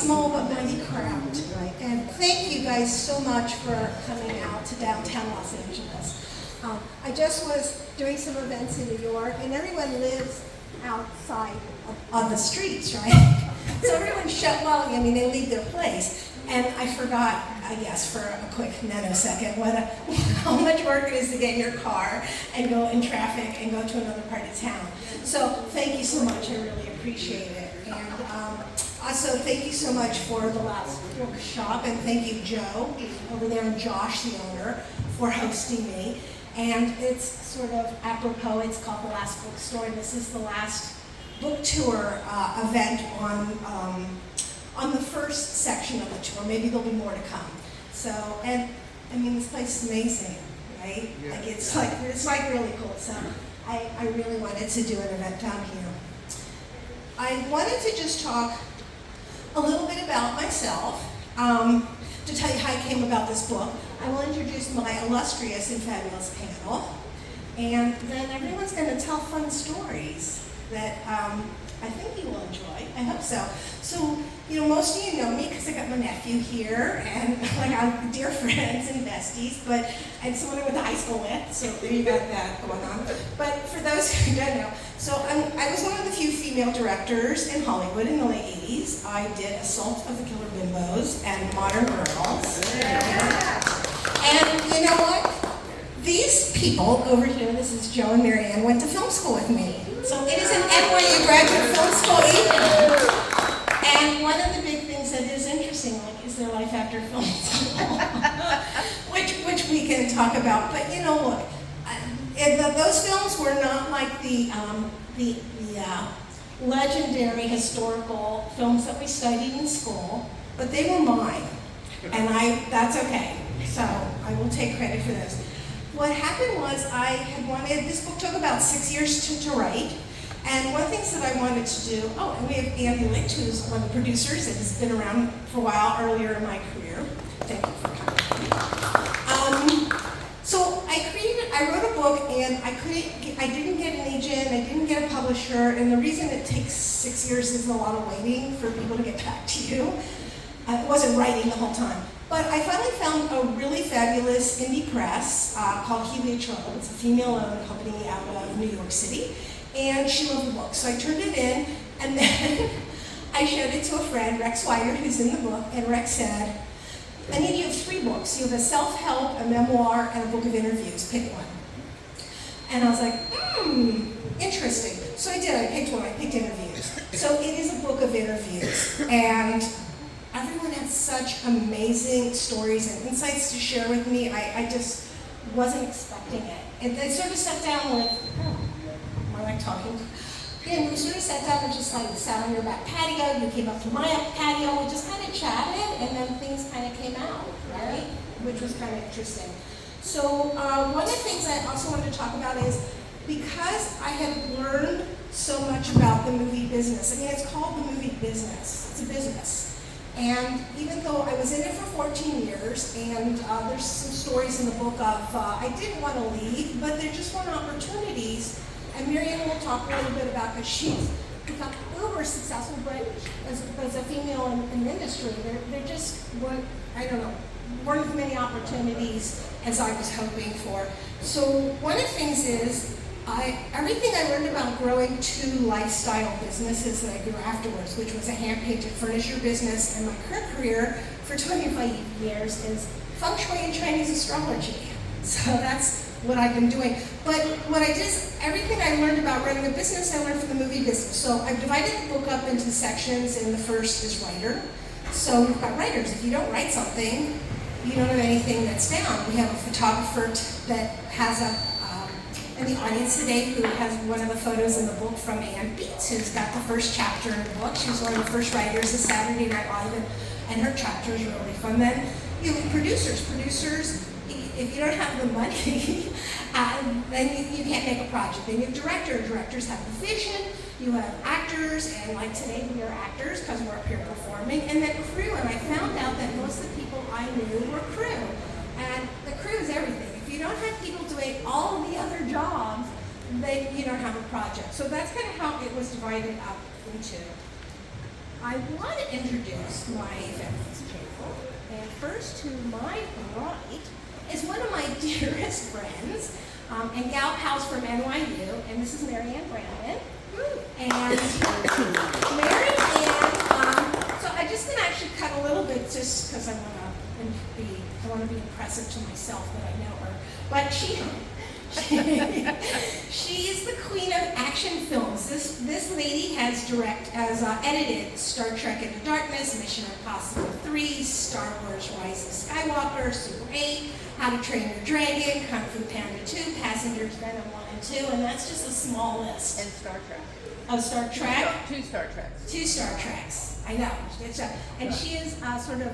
small but mighty crowd tonight. And thank you guys so much for coming out to downtown Los Angeles. I just was doing some events in New York, and everyone lives outside on the streets, right? So everyone I mean, they leave their place. And I forgot, I guess, for a quick nanosecond, how much work it is to get in your car and go in traffic and go to another part of town. So thank you so much, I really appreciate it. And also thank you so much for the Last Bookshop, and thank you, Joe, over there, and Josh, the owner, for hosting me. And it's sort of apropos, it's called the Last Bookstore, and this is the last book tour event on the first section of the tour. Maybe there'll be more to come. So, and I mean, this place is amazing, right? Yeah. Like it's like really cool. So I really wanted to do an event down here. I wanted to just talk a little bit about myself, to tell you how I came about this book. I will introduce my illustrious and fabulous panel, and then everyone's going to tell fun stories that I think you will enjoy. I hope so. So, you know, most of you know me because I got my nephew here, and like I'm dear friends and besties, and someone I went to high school with, so you got that going on. But for those who don't know, so I was one of the few female directors in Hollywood in the late 80s. I did Assault of the Killer Bimbos and Modern Girls. Yeah. And you know what? These people over here, this is Joe and Maryann, went to film school with me. So it is an NYU graduate film school even. And one of the big things that is interesting, like, is their life after film school, which we can talk about. But you know, look, those films were not like the legendary historical films that we studied in school, but they were mine, and that's okay. So I will take credit for this. What happened was I had wanted, this book took about 6 years to write, and one of the things that I wanted to do, and we have Andy Licht, who's one of the producers and has been around for a while earlier in my career. Thank you for coming. So I wrote a book, and I didn't get an agent, I didn't get a publisher, and the reason it takes 6 years is a lot of waiting for people to get back to you. It wasn't writing the whole time. But I finally found a really fabulous indie press called Heliotrope. It's a female-owned company out of New York City, and she loved the book. So I turned it in, and then I showed it to a friend, Rex Weiger, who's in the book, and Rex said, Anita, you have 3 books. You have a self-help, a memoir, and a book of interviews. Pick one. And I was like, interesting. So I did. I picked one. I picked interviews. So it is a book of interviews, and everyone had such amazing stories and insights to share with me. I just wasn't expecting it. And I sort of sat down with, am I like talking? And we sort of sat down and just like sat on your back patio. You came up to my patio. We just kind of chatted, and then things kind of came out, right? Which was kind of interesting. So one of the things I also wanted to talk about is because I had learned so much about the movie business. I mean, it's called the movie business. It's a business. And even though I was in it for 14 years, and there's some stories in the book of I didn't want to leave, but there just weren't opportunities. And Maryann will talk a little bit about, because she's become uber successful, but as a female in the industry, there just weren't, weren't as many opportunities as I was hoping for. So one of the things is, everything I learned about growing 2 lifestyle businesses that I grew afterwards, which was a hand-painted furniture business, and my current career for 25 years is feng shui and Chinese astrology. So that's what I've been doing. But what I did is, everything I learned about running a business, I learned from the movie business. So I've divided the book up into sections, and the first is writer. So we've got writers. If you don't write something, you don't have anything that's down. We have a photographer that has in the audience today who has one of the photos in the book from Ann Beats, who's got the first chapter in the book. She was one of the first writers of Saturday Night Live, and her chapter is really fun. Then you have producers. Producers, if you don't have the money, then you can't make a project. Then you have directors. Directors have the vision. You have actors, and like today we are actors because we're up here performing. And then crew, and I found out that most of the people I knew were crew. And the crew is everything. If you don't have people doing all of the other jobs, then you don't have a project. So that's kind of how it was divided up into. I want to introduce my feminist table. And first to my right is one of my dearest friends and gal pals from NYU, and this is Maryann Brandon. And Maryann, so I'm just going to actually cut a little bit just because I want to be impressive to myself that I know her. But she's the queen of action films. This lady has edited Star Trek Into Darkness, Mission Impossible 3, Star Wars Rise of Skywalker, Super 8, How to Train Your Dragon, Kung Fu Panda 2, Passengers Venom 1 and 2, and that's just a small list. And Star Trek. Oh, Star Trek? 2 Star Treks. 2 Star Treks. I know. And she is sort of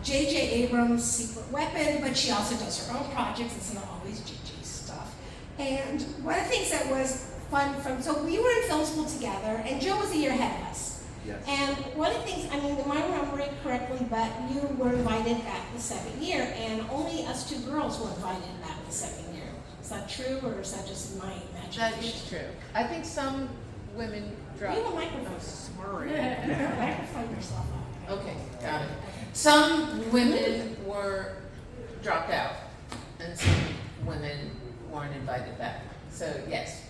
J.J. Abrams' secret weapon, but she also does her own projects. It's not always J.J.'s stuff. And one of the things that was fun so we were in film school together, and Joe was a year ahead of us. Yes. And one of the things, I mean, am I remembering correctly, but you were invited back the second year, and only us 2 girls were invited back the second year. Is that true, or is that just my imagination? That is true. I think some women drop. You have a microphone. Microphone yourself up. Okay, got it. Some women were dropped out, and some women weren't invited back. So yes,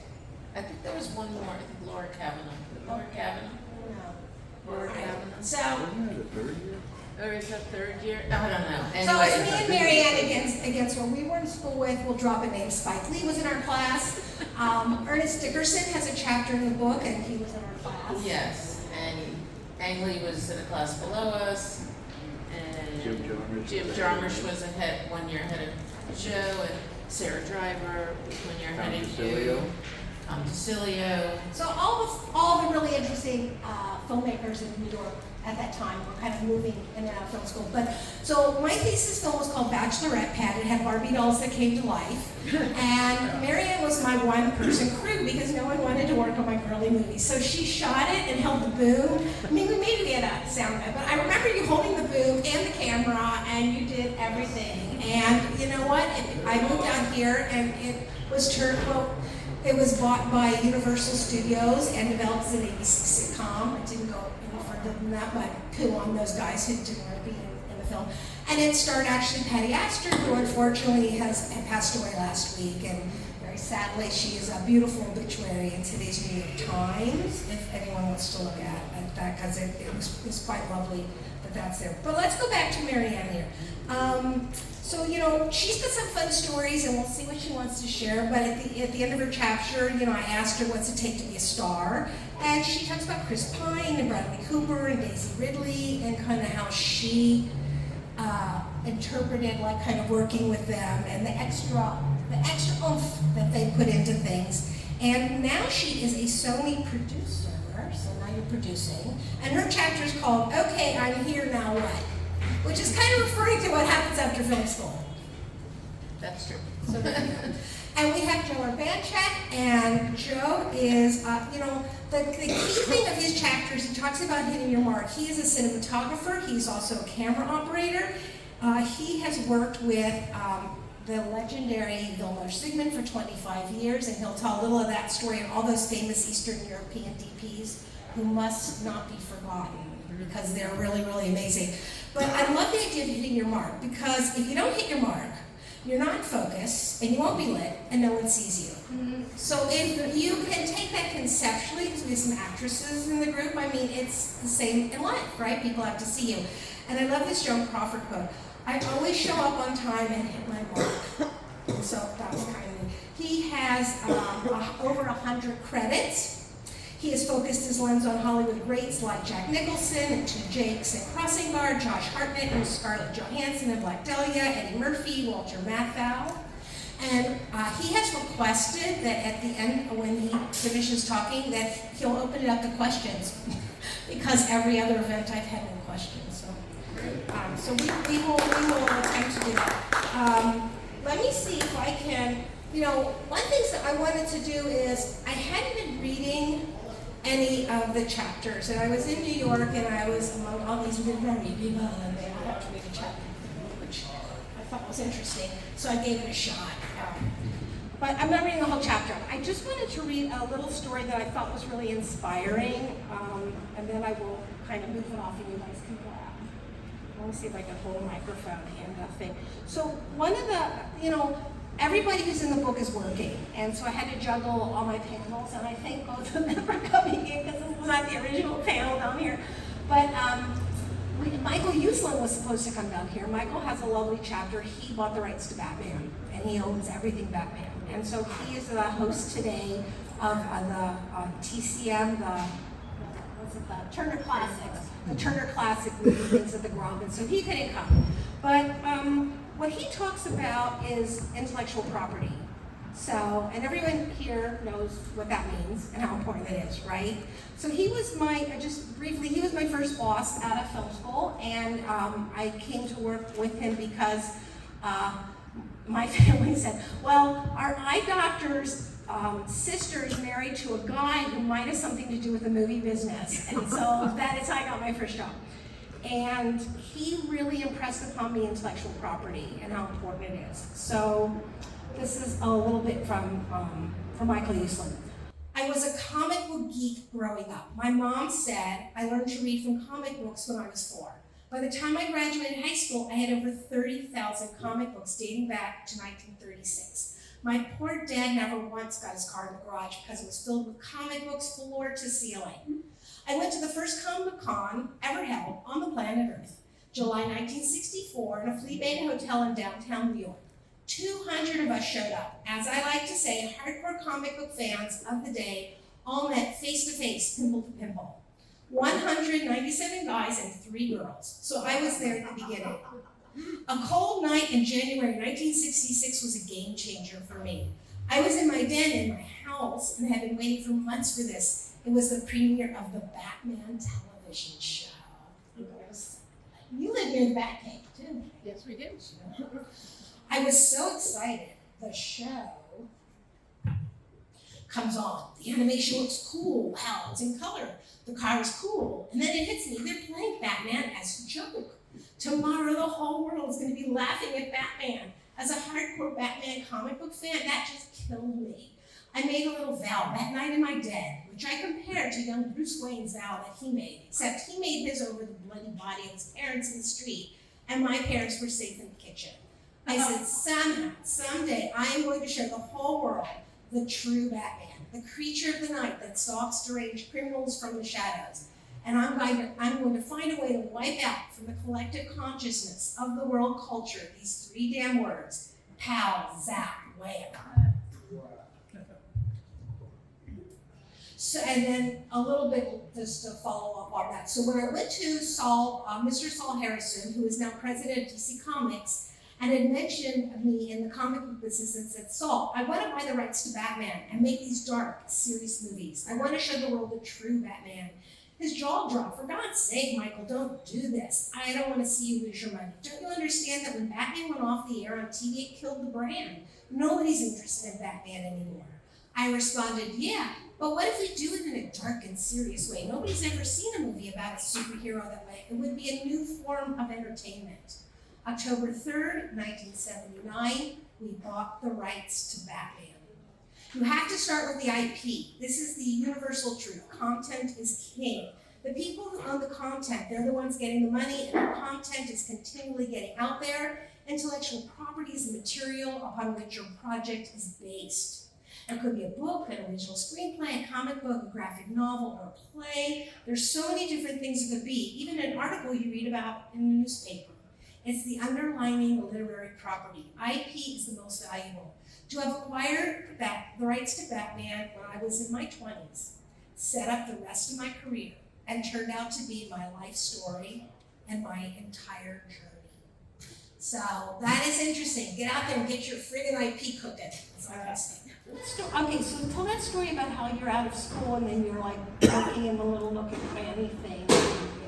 I think there was one more. I think Laura Kavanaugh. Laura Kavanaugh. No. Laura Kavanaugh. So. Wasn't it the 3rd year? Or is that 3rd year? I don't know. So Anyway, it's me and Maryann against what we were in school with. We'll drop a name. Spike Lee was in our class. Ernest Dickerson has a chapter in the book, and he was in our class. yes, and Ang Lee was in a class below us, and Jim Jarmusch was 1 year ahead of Joe, and Sarah Driver was 1 year ahead of you. DeCilio. So all the really interesting filmmakers in New York at that time were kind of moving in and out of film school. But so my thesis film was called Bachelorette Pad. It had Barbie dolls that came to life. And Maryann was my one-person crew because no one wanted to work on my girly movie. So she shot it and held the boom. I mean, maybe we had a sound guy, but I remember you holding the boom and the camera, and you did everything. And you know what? I moved out here, and it was it was bought by Universal Studios and developed as an ABC sitcom. It didn't go any further than that, but poo on those guys who didn't want to be in the film. And it starred actually Patty Astor, who unfortunately had passed away last week. And very sadly, she is a beautiful obituary in today's New York Times, if anyone wants to look at that, because it's quite lovely that that's there. But let's go back to Maryann here. So, you know, she's got some fun stories, and we'll see what she wants to share. But at the end of her chapter, you know, I asked her what's it take to be a star. And she talks about Chris Pine and Bradley Cooper and Daisy Ridley and kind of how she interpreted, like, kind of working with them and the extra oomph that they put into things. And now she is a Sony producer, so now you're producing. And her chapter is called, Okay, I'm Here, Now What? Which is kind of referring to what happens after film school. That's true. So and we have Joe Urbanczyk, and Joe is, you know, the key thing of his chapters, he talks about hitting your mark. He is a cinematographer. He's also a camera operator. He has worked with the legendary Vilmos Zsigmond for 25 years, and he'll tell a little of that story and all those famous Eastern European DPs who must not be forgotten because they're really, really amazing. But I love the idea of hitting your mark, because if you don't hit your mark, you're not in focus, and you won't be lit, and no one sees you. So if you can take that conceptually, because we have some actresses in the group, I mean, it's the same in life, right? People have to see you. And I love this Joan Crawford quote. I always show up on time and hit my mark. So that was kind of neat. He has over 100 credits. He has focused his lens on Hollywood greats like Jack Nicholson and Two Jakes and Crossing Guard, Josh Hartnett and Scarlett Johansson and Black Dahlia, Eddie Murphy, Walter Matthau. And he has requested that at the end, when he finishes talking, that he'll open it up to questions because every other event I've had no questions. So we will attempt to do that. Let me see if I can, you know, one thing that I wanted to do is I hadn't been reading any of the chapters, and I was in New York and I was among all these literary people, and they all have to read a chapter, which I thought was interesting, so I gave it a shot. but I'm not reading the whole chapter. I just wanted to read a little story that I thought was really inspiring, and then I will kind of move it off and you guys can go out. Let me see if I can hold a microphone and a thing. So one of the, everybody who's in the book is working, and so I had to juggle all my panels, and I thank both of them for coming in because this was not the original panel down here. But Michael Uslan was supposed to come down here. Michael has a lovely chapter. He bought the rights to Batman, and he owns everything Batman. And so he is the host today of the TCM, the Turner Classics, the Turner Classic movie things at the Grove, and so he couldn't come. But what he talks about is intellectual property. So, and everyone here knows what that means and how important it is, right? So he was he was my first boss out of film school, and I came to work with him because my family said, well, our eye doctor's sister is married to a guy who might have something to do with the movie business, and so that is how I got my first job. And he really impressed upon me intellectual property and how important it is. So this is a little bit from Michael Uslan. I was a comic book geek growing up. My mom said I learned to read from comic books when I was 4. By the time I graduated high school, I had over 30,000 comic books dating back to 1936. My poor dad never once got his car in the garage because it was filled with comic books floor to ceiling. I went to the first Comic-Con ever held on the planet Earth, July 1964, in a flea-bag hotel in downtown New York. 200 of us showed up. As I like to say, hardcore comic book fans of the day all met face-to-face, pimple to pimple. 197 guys and 3 girls. So I was there at the beginning. A cold night in January 1966 was a game changer for me. I was in my den in my house and had been waiting for months for this. It was the premiere of the Batman television show. You live near the Batcave, too. Yes, we do. I was so excited. The show comes on. The animation looks cool. Wow, it's in color. The car is cool. And then it hits me. They're playing Batman as a joke. Tomorrow the whole world is going to be laughing at Batman. As a hardcore Batman comic book fan, that just killed me. I made a little vow that night in my den, which I compared to young Bruce Wayne's vow that he made, except he made his over the bloody body of his parents in the street, and my parents were safe in the kitchen. I said, somehow, someday, I am going to show the whole world the true Batman, the creature of the night that stalks deranged criminals from the shadows. And I'm going to find a way to wipe out from the collective consciousness of the world culture these 3 damn words: pow, zap, wham. So, and then a little bit just to follow up on that. So when I went to Mr. Saul Harrison, who is now president of DC Comics, and had mentioned me in the comic book business and said, Saul, I want to buy the rights to Batman and make these dark, serious movies. I want to show the world the true Batman. His jaw dropped. For God's sake, Michael, don't do this. I don't want to see you lose your money. Don't you understand that when Batman went off the air on TV, it killed the brand? Nobody's interested in Batman anymore. I responded, yeah, but what if we do it in a dark and serious way? Nobody's ever seen a movie about a superhero that way. It would be a new form of entertainment. October 3rd, 1979, we bought the rights to Batman. You have to start with the IP. This is the universal truth. Content is king. The people who own the content, they're the ones getting the money, and the content is continually getting out there. Intellectual property is the material upon which your project is based. It could be a book, an original screenplay, a comic book, a graphic novel, or a play. There's so many different things it could be, even an article you read about in the newspaper. It's the underlining literary property. IP is the most valuable. To have acquired the rights to Batman when I was in my 20s, set up the rest of my career, and turned out to be my life story and my entire journey. So that is interesting. Get out there and get your friggin' IP cooking. That's all I gotta say. Okay, so tell that story about how you're out of school and then you're like working in the little nook and cranny thing.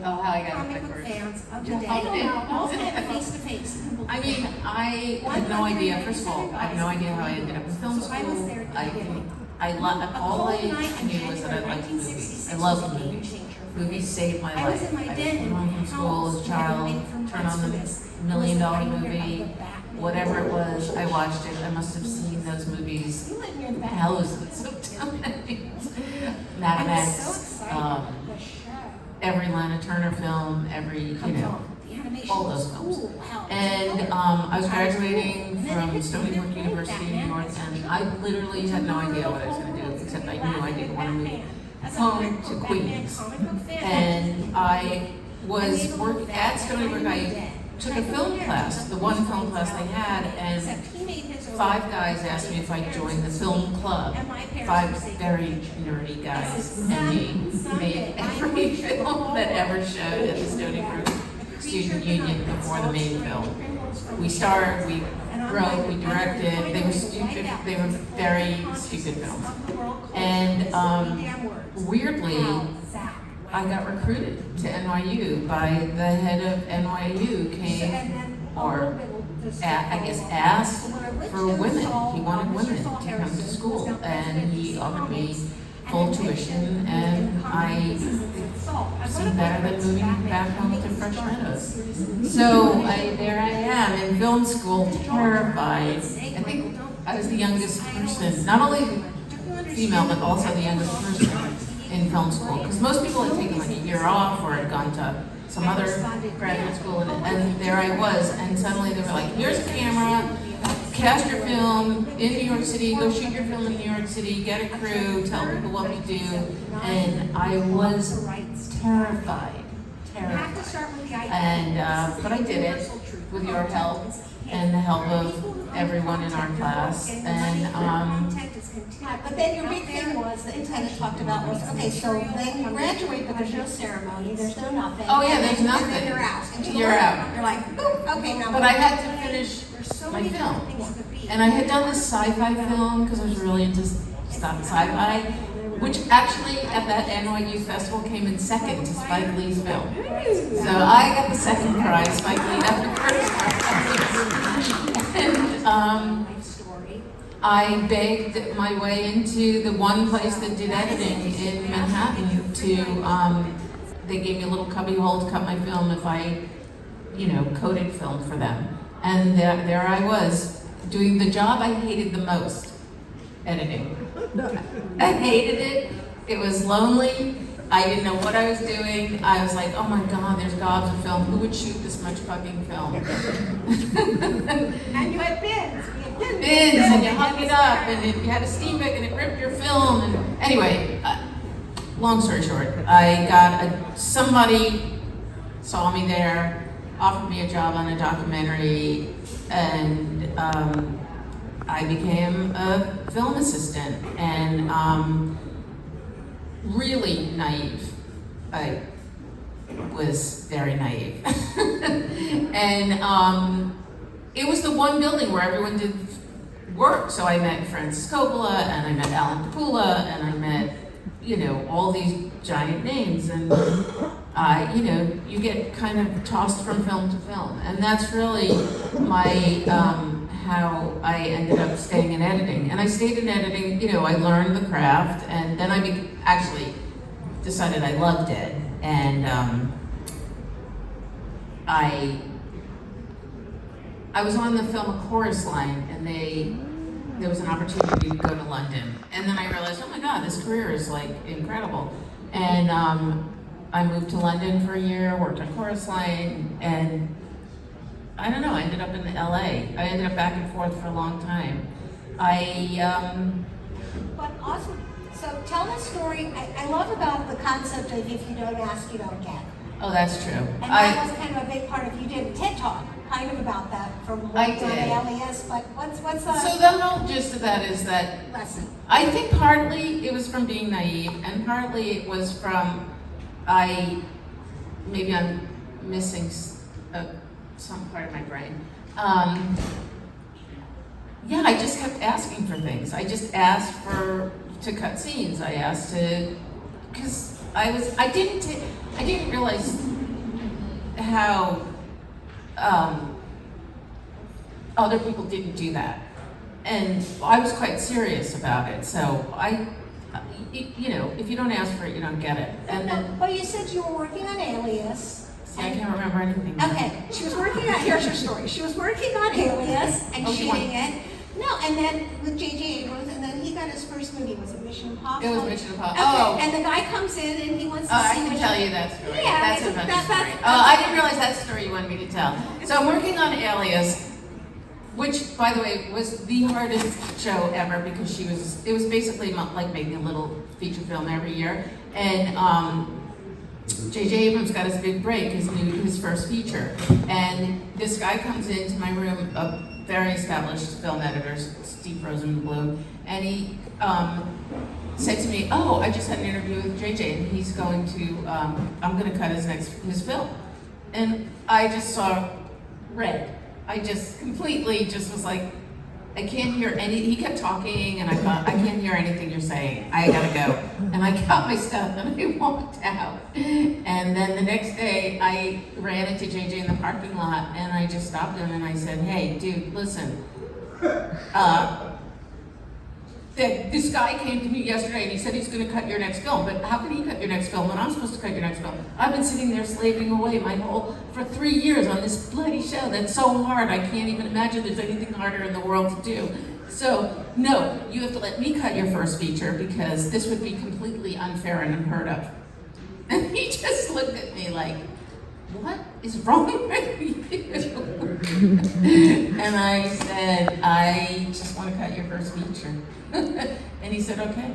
Oh, how I got Comic my book first. fans of the day. Oh, Face to face. I mean, I had no idea, first of all, I have no idea how I ended up in film So I was school. there at the beginning. all I knew was that I liked movies. I love movies. Movies saved my life. I would come home from school as a child, turn on the $1 million movie, whatever it was, I watched it. I must have seen those movies thousands of times. Mad Max, every Lana Turner film, all those films. And I was graduating from Stony Brook University in New York, and I literally had no idea what I was going to do, except I knew I didn't want to move home to Queens. And I was working at Stony Brook. I took a film class, the one film class they had, and 5 guys asked me if I'd join the film club. 5 very nerdy guys, and we made every film that ever showed at the Stony Brook Student Union before the main film. We starred, we wrote, we directed. They were stupid. They were very stupid films. And weirdly, I got recruited to NYU by the head of NYU asked for women. He wanted women to come to school, and he offered me full tuition, and I seemed better than moving back home to Fresh Meadows. So there I am in film school, terrified. I think I was the youngest person, not only female, but also the youngest person in film school, because most people had taken like a year off or had gone to some other graduate school, and there I was, and suddenly they were like, here's a camera, cast your film in New York City, go shoot your film in New York City, get a crew, tell people what we do, and I was terrified. And, but I did it with your help and the help of everyone in our class, and but then your big thing was that you kind of talked about was, okay, so then you graduate, but there's no ceremony, there's no nothing. Oh yeah, there's nothing. And then you're out. You're out. You're like, boom, okay, now. But I had to finish my film. And I had done this sci-fi film because I was really into stuff sci-fi, which actually at that NYU festival came in second to Spike Lee's film. So I got the second prize, Spike Lee got the first prize. And I begged my way into the one place that did editing in Manhattan they gave me a little cubby hole to cut my film if I, coded film for them. And there I was, doing the job I hated the most, editing. I hated it. It was lonely. I didn't know what I was doing. I was like, oh my God, there's gobs of film. Who would shoot this much fucking film? And you had bins. Bins, and you hung it up, and you had a steam pick, and it ripped your film. And anyway, long story short, I got somebody saw me there, offered me a job on a documentary, and I became a film assistant, and really naive. I was very naive. And it was the one building where everyone did work. So I met Francis Coppola, and I met Alan Pakula, and I met, all these giant names. And, you get kind of tossed from film to film. And that's really my, how I ended up staying in editing. And I stayed in editing, I learned the craft, and then I actually decided I loved it. And I was on the film A Chorus Line, and there was an opportunity to go to London. And then I realized, oh my God, this career is like incredible. And I moved to London for a year, worked on Chorus Line, and I don't know, I ended up in LA. I ended up back and forth for a long time. But also, so tell the story. I love about the concept of if you don't ask, you don't get. Oh, that's true. And that was kind of a big part of, you did a TED Talk kind of about that from working on Alias, but what's So the whole gist of that is that lesson? I think partly it was from being naive, and partly it was from maybe I'm missing some part of my brain. I just kept asking for things. I just asked to cut scenes. I asked because I didn't realize how other people didn't do that. And I was quite serious about it, so you know, if you don't ask for it, you don't get it. And then, Well, you said you were working on Alias. see, I can't remember anything now. Okay, she was working on, here's her story. She was working on Alias and Oh, shooting it. No, and then with J.J. Abrams, and then he got his first movie. Was it Mission Impossible? It was Mission Impossible. Okay, Oh. and the guy comes in and he wants to I see can what tell you that story. Yeah, That's a funny story. I didn't realize that story you wanted me to tell. So I'm working on Alias, which, by the way, was the hardest show ever because it was basically like making a little feature film every year. And J.J. Abrams got his big break, his first feature. And this guy comes into my room, a very established film editor, Steve Rosenberg, and he said to me, "Oh, I just had an interview with J.J. and he's going to, I'm going to cut his film." And I just saw red. I just completely just was like, I can't hear he kept talking and I thought, I can't hear anything you're saying. I gotta go. And I got my stuff and I walked out. And then the next day I ran into JJ in the parking lot and I just stopped him and I said, "Hey, dude, listen. This guy came to me yesterday and he said he's going to cut your next film, but how can he cut your next film when I'm supposed to cut your next film? I've been sitting there slaving away for 3 years on this bloody show that's so hard, I can't even imagine there's anything harder in the world to do. So, no, you have to let me cut your first feature because this would be completely unfair and unheard of." And he just looked at me like, "What is wrong with you?" And I said, "I just want to cut your first feature." And he said, "Okay."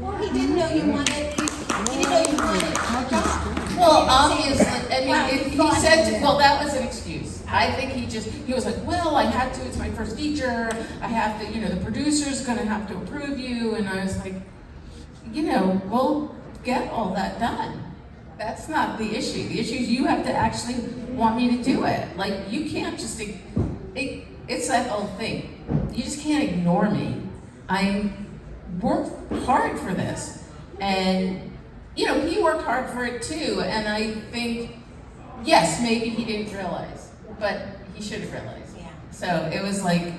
Well, he didn't know you wanted. He didn't know you wanted a job. Well, obviously, I mean, he said, well, that was an excuse. I think he was like, "Well, I had to, it's my first feature, I have to, the producer's gonna have to approve you," and I was like, we'll get all that done. That's not the issue. The issue is you have to actually want me to do it. Like, you can't just, it's that old thing. You just can't ignore me. I worked hard for this. And, he worked hard for it too. And I think, yes, maybe he didn't realize, but he should have realized. Yeah. So it was like,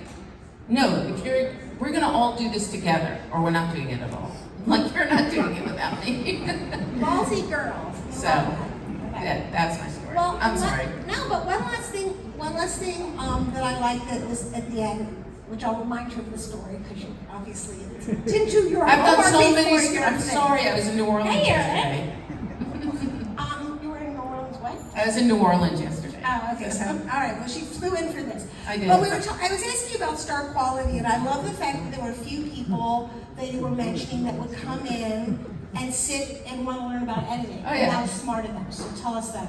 no, we're gonna all do this together, or we're not doing it at all. Like, you're not doing it without me. Ballsy girls. So, that's my story. Well, I'm sorry. No, but one last thing that I liked that was at the end, which I'll remind you of the story because you obviously didn't do your I've done homework so many. before your I'm thing. sorry. I was in New Orleans yesterday. You were in New Orleans, what? I was in New Orleans yesterday. Oh, okay. So, all right. Well, she flew in for this. I did. But I was asking you about star quality, and I love the fact that there were a few people that you were mentioning that would come in and sit and want to learn about editing. Oh, yeah. And that was smart of them. So tell us that.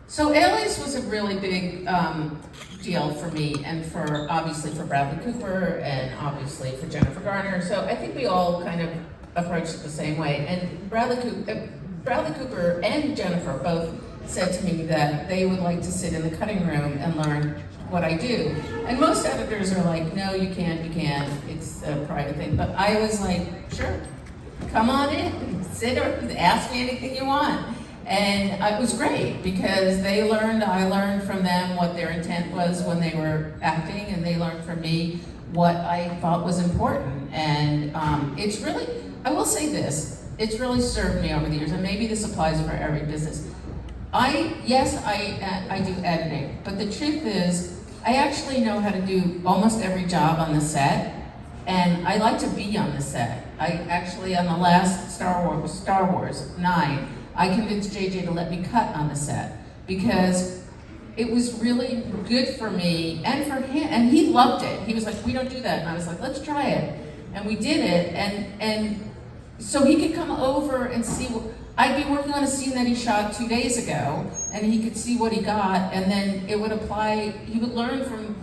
So Alias was a really big deal for me, and obviously for Bradley Cooper, and obviously for Jennifer Garner. So I think we all kind of approached it the same way. And Bradley Cooper and Jennifer both said to me that they would like to sit in the cutting room and learn what I do. And most editors are like, "No, you can't, it's a private thing." But I was like, "Sure, come on in, sit or ask me anything you want." And it was great because I learned from them what their intent was when they were acting, and they learned from me what I thought was important. And it's really, I will say this, it's really served me over the years, and maybe this applies for every business. I do editing, but the truth is, I actually know how to do almost every job on the set, and I like to be on the set. I actually, on the last Star Wars 9, I convinced JJ to let me cut on the set because it was really good for me and for him, and he loved it. He was like, "We don't do that," and I was like, "Let's try it," and we did it, and so he could come over and see I'd be working on a scene that he shot 2 days ago, and he could see what he got, and then it would apply. He would learn from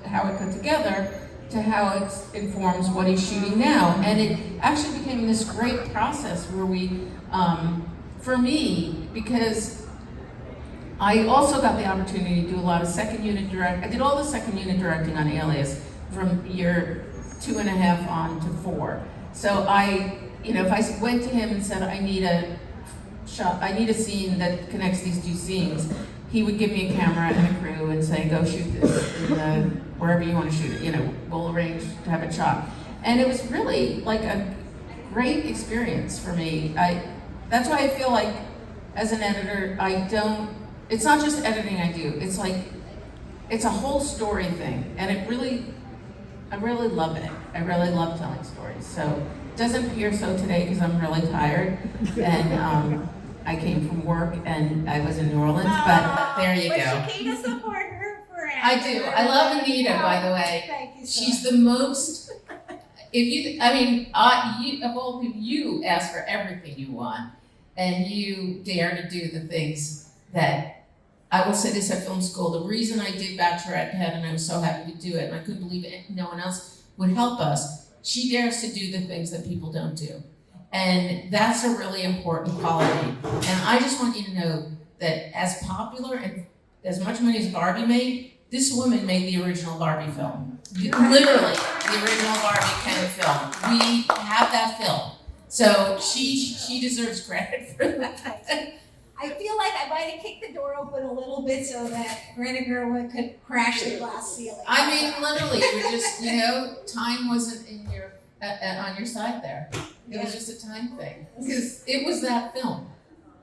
how it got together to how it informs what he's shooting now, and it actually became this great process where we, for me, because I also got the opportunity to do a lot of second unit I did all the second unit directing on Alias from year 2.5 on to 4. So if I went to him and said, I need a scene that connects these two scenes, he would give me a camera and a crew and say, "Go shoot this in the wherever you want to shoot it, we'll arrange to have it shot. And it was really like a great experience for me. That's why I feel like as an editor, it's not just editing I do, it's a whole story thing. And I really love it. I really love telling stories. So it doesn't appear so today because I'm really tired. And I came from work and I was in New Orleans, but there you go. But she came to support her forever. I do. I love Anita, by the way. Thank you so She's much. the most, of all people, you ask for everything you want, and you dare to do the things that, I will say this at film school, the reason I did Bachelorette Pad, and I was so happy to do it, and I couldn't believe no one else would help us, she dares to do the things that people don't do. And that's a really important quality. And I just want you to know that as popular and as much money as Barbie made, this woman made the original Barbie film. Literally, the original Barbie kind of film. We have that film. So she deserves credit for that. I feel like I might have kicked the door open a little bit so that Greta Gerwig could crash the glass ceiling. I mean, literally, you were just, time wasn't on your side there. It was just a time thing. Because it was that film.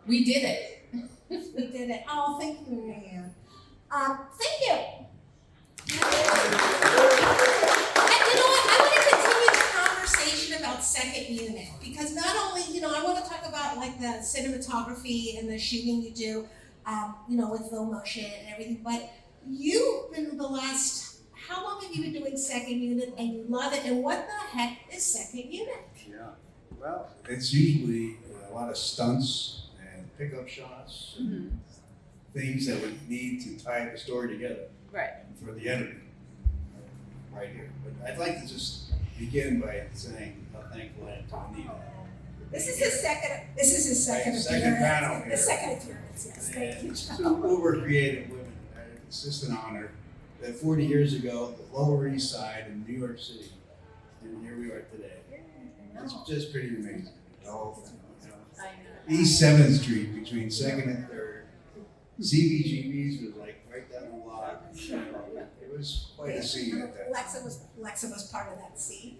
We did it. We did it. Oh, thank you, Maryann. Thank you. And you know what? I want to continue the conversation about second unit because not only, I want to talk about like the cinematography and the shooting you do, with film motion and everything. But you've been how long have you been doing second unit and you love it? And what the heck is second unit? Yeah, well, it's usually a lot of stunts and pickup shots, and things that would need to tie the story together. Right. For the editor, right here. But I'd like to just begin by saying how thankful I am to Anita. This is his second appearance. Second panel here. The second appearance, yes. Thank you, And Joe. two uber creative women. It's just an honor that 40 years ago, the Lower East Side in New York City, and here we are today. It's just pretty amazing. The whole thing, I know. East 7th Street between 2nd and 3rd. CBGB's was like right down the block. It was quite a scene at that time. Lexa was part of that scene.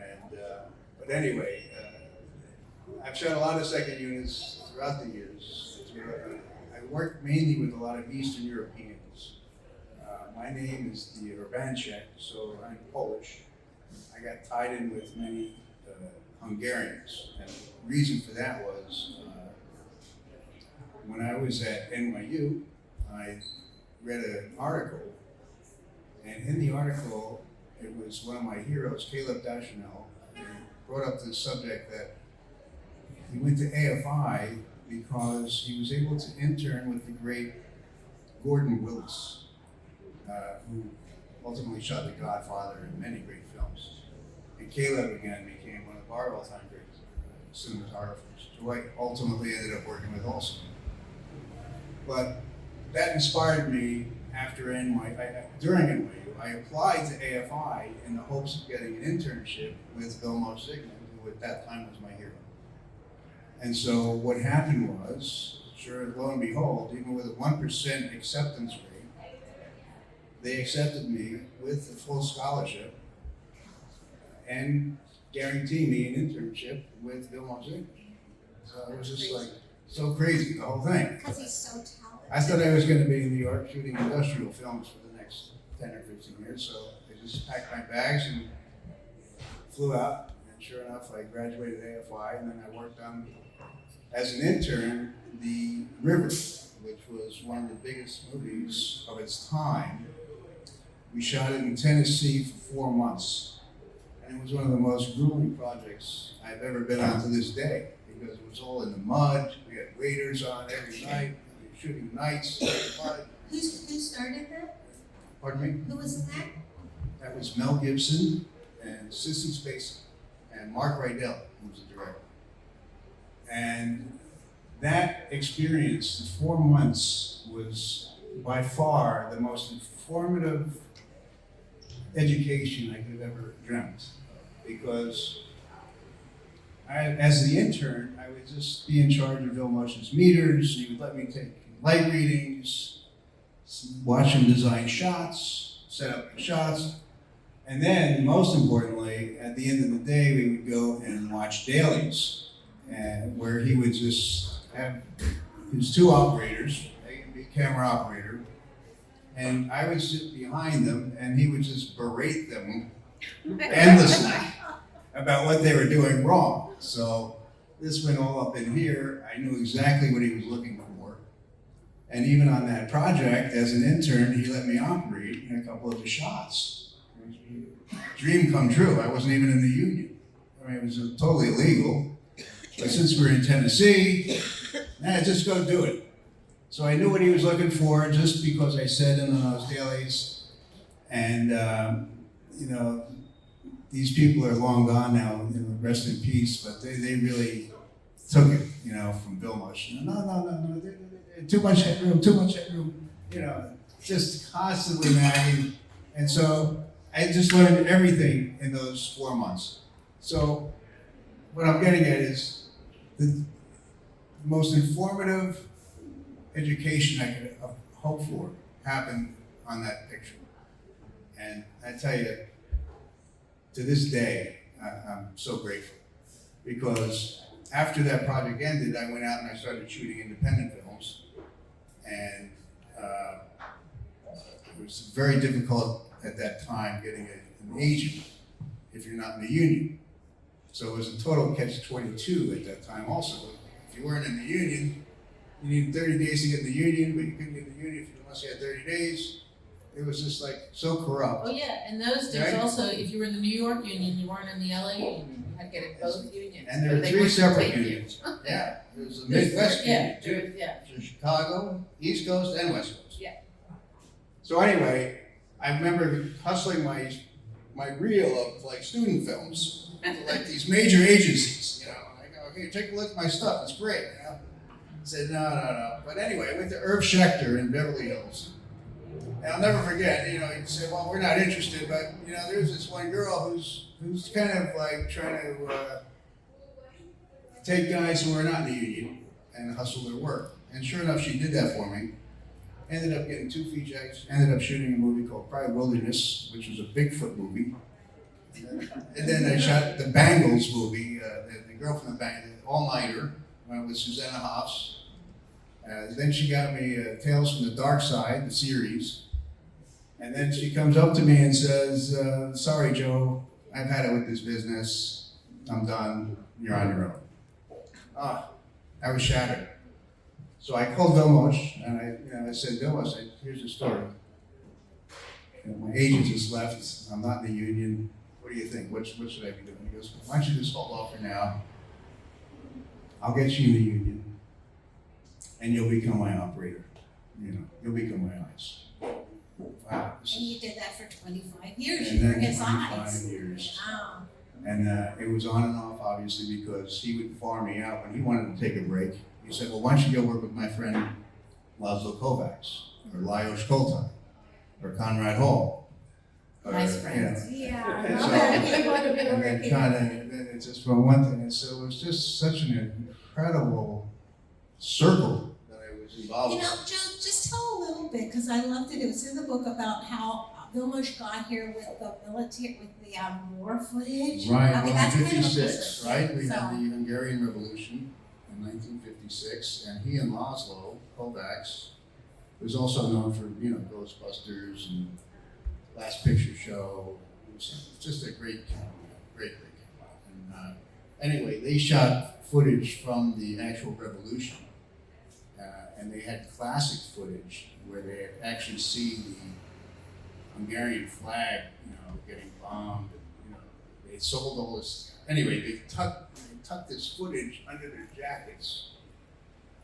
And, but anyway, I've shot a lot of second units throughout the years. I worked mainly with a lot of Eastern Europeans. My name is Joe Urbanczyk, so I'm Polish. I got tied in with many Hungarians, and the reason for that was when I was at NYU, I read an article, and in the article, it was one of my heroes, Caleb Deschanel, brought up the subject that he went to AFI because he was able to intern with the great Gordon Willis, who ultimately shot The Godfather and many great films. And Caleb, again, became one of our all-time great cinematographers, who I ultimately ended up working with also. But that inspired me during NYU. I applied to AFI in the hopes of getting an internship with Vilmos Zsigmond, who at that time was my hero. And so what happened was, sure, lo and behold, even with a 1% acceptance rate, they accepted me with a full scholarship and guaranteed me an internship with Vilmos Zsigmond. So it was just like so crazy, the whole thing. Because he's so talented. I thought I was going to be in New York shooting industrial films for the next 10 or 15 years, so I just packed my bags and flew out. And sure enough, I graduated AFI, and then I worked on, as an intern, The River, which was one of the biggest movies of its time. We shot it in Tennessee for 4 months, and it was one of the most grueling projects I've ever been on to this day, because it was all in the mud. We had waiters on every night. We were shooting nights. Who started that? Pardon me? Who was in that? That was Mel Gibson and Sissy Spacek and Mark Rydell, who was the director. And that experience, the 4 months, was by far the most informative education I could have ever dreamt. Because as the intern, I would just be in charge of Vilmos's meters. He would let me take light readings, watch him design shots, set up the shots. And then, most importantly, at the end of the day, we would go and watch dailies, and where he would just have his two operators, a camera operator, and I would sit behind them, and he would just berate them endlessly about what they were doing wrong. So this went all up in here. I knew exactly what he was looking for. And even on that project, as an intern, he let me operate in a couple of the shots. Dream come true. I wasn't even in the union. I mean, it was totally illegal. But since we're in Tennessee, just go do it. So I knew what he was looking for just because I said in those dailies. And, these people are long gone now, rest in peace, but they really took it, from Bill Motion. No, too much headroom, just constantly nagging. And so I just learned everything in those 4 months. So what I'm getting at is the most informative education I could hope for happened on that picture. And I tell you, to this day, I'm so grateful, because after that project ended, I went out and I started shooting independent films, and it was very difficult at that time getting an agent if you're not in the union. So it was a total catch-22 at that time also. If you weren't in the union, you needed 30 days to get in the union, but you couldn't get in the union unless you had 30 days. It was just like so corrupt. Oh yeah, and those days Right? also, if you were in the New York union, you weren't in the LA union. You had to get in both unions. And there were They 3 weren't separate taking you. unions. Yeah, there was a Midwest union Yeah, too. yeah. So Chicago, East Coast, and West Coast. Yeah. So anyway, I remember hustling my reel of like student films to like these major agencies. I go, okay, take a look at my stuff. It's great. I said no. But anyway, I went to Irv Schechter in Beverly Hills. And I'll never forget, he'd say, well, we're not interested, but, there's this one girl who's kind of like trying to take guys who are not in the union and hustle their work. And sure enough, she did that for me. Ended up getting 2 features, ended up shooting a movie called Pride Wilderness, which was a Bigfoot movie. And then I shot the Bangles movie, the girl from the Bangles, All-Nighter, with Susanna Hoffs. Then she got me Tales from the Dark Side, the series. And then she comes up to me and says, sorry, Joe, I've had it with this business. I'm done. You're on your own. I was shattered. So I called Vilmos and I said, Vilmos, here's the story. My agent just left. I'm not in the union. What do you think? What should I be doing? He goes, why don't you just hold off for now? I'll get you in the union, and you'll become my operator. You'll become my eyes. Wow. And you did that for 25 years, And you were then his 25 eyes. years. Wow. And it was on and off, obviously, because he would farm me out when he wanted to take a break. He said, well, why don't you go work with my friend Laszlo Kovacs, or Lajos Koltai, or Conrad Hall. Nice friends. Yeah. And so- and then it's just for one thing. And so it was just such an incredible circle that I was involved in. Joe, just tell a little bit, because I loved it. It was in the book about how Vilmos got here with the military, with the war footage. Right, I mean, well, that's in kind of a 56, picture. right? We So- had the Hungarian Revolution in 1956, and he and Laszlo Kovacs, who's also known for, Ghostbusters and Last Picture Show. It was just a great camera, great camera. And anyway, they shot footage from the actual revolution, and they had classic footage where they actually see the Hungarian flag, getting bombed. They sold all this. Anyway, they tucked this footage under their jackets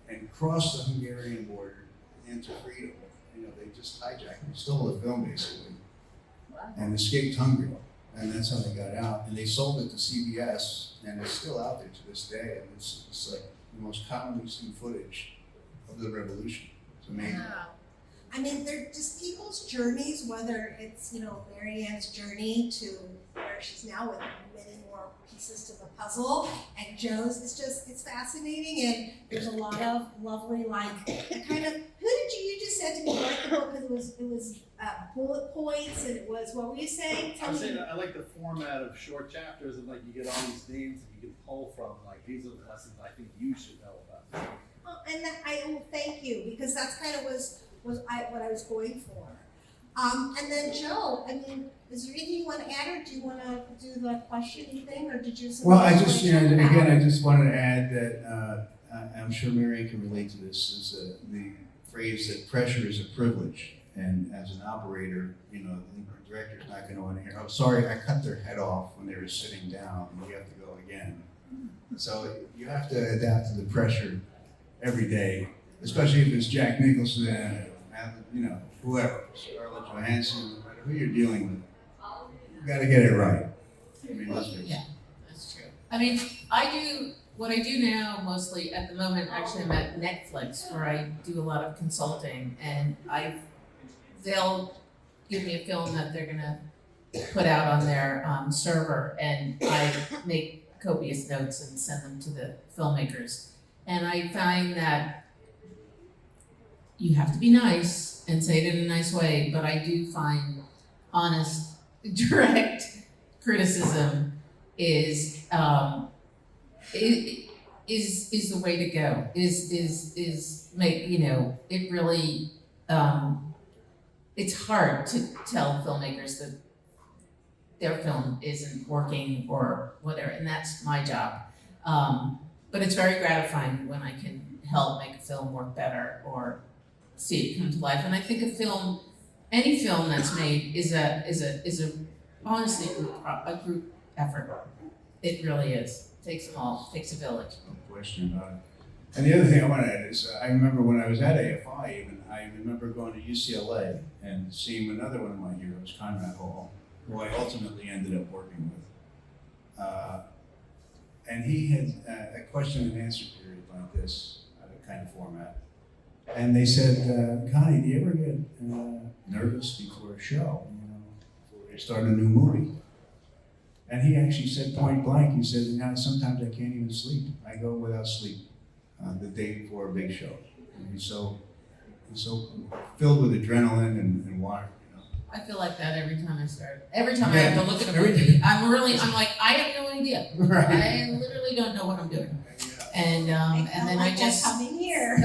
and crossed the Hungarian border into freedom. They just hijacked, they stole the film basically, and escaped Hungary. And that's how they got out. And they sold it to CBS, and it's still out there to this day. And it's like the most commonly seen footage of the revolution. It's amazing. Wow. I mean, they're just people's journeys, whether it's, Maryann's journey to where she's now with many more pieces to the puzzle, and Joe's is just, it's fascinating, and there's a lot of lovely, like, kind of, you just said to me, like the book, because it was bullet points, and it was, what were you saying? I'm saying I like the format of short chapters, and like you get all these names that you can pull from, like these are the lessons I think you should know about. And that, thank you, because that's kind of what I was going for. And then Joe, I mean, is there anything you want to add, or do you want to do the questioning thing, or did you? Well, I just, again, I just wanted to add that I'm sure Maryann can relate to this, is the phrase that pressure is a privilege. And as an operator, the director's not going to want to hear, oh, sorry, I cut their head off when they were sitting down, and you have to go again. So you have to adapt to the pressure every day, especially if it's Jack Nicholson, whoever, Scarlett Johansson, no matter who you're dealing with. You got to get it right. I mean, Yeah, that's true. I mean, what I do now mostly at the moment, actually I'm at Netflix, where I do a lot of consulting, and they'll give me a film that they're gonna put out on their server, and I make copious notes and send them to the filmmakers. And I find that you have to be nice and say it in a nice way, but I do find honest, direct criticism is the way to go. Is make it really. It's hard to tell filmmakers that their film isn't working or whatever, and that's my job. But it's very gratifying when I can help make a film work better or see it come to life. And I think any film that's made is honestly a group effort. It really is. It takes them all. It takes a village. No question about it. And the other thing I want to add is, I remember when I was at AFI, I remember going to UCLA and seeing another one of my heroes, Conrad Hall, who I ultimately ended up working with. And he had a question and answer period like this, kind of format. And they said, Connie, do you ever get nervous before a show, before you start a new movie? And he actually said point blank, he said, sometimes I can't even sleep. I go without sleep the day before a big show. And he's so filled with adrenaline and water. I feel like that every time I start. Every time I have to look at a movie, I'm like, I have no idea. Right. I literally don't know what I'm doing. And then I just coming here.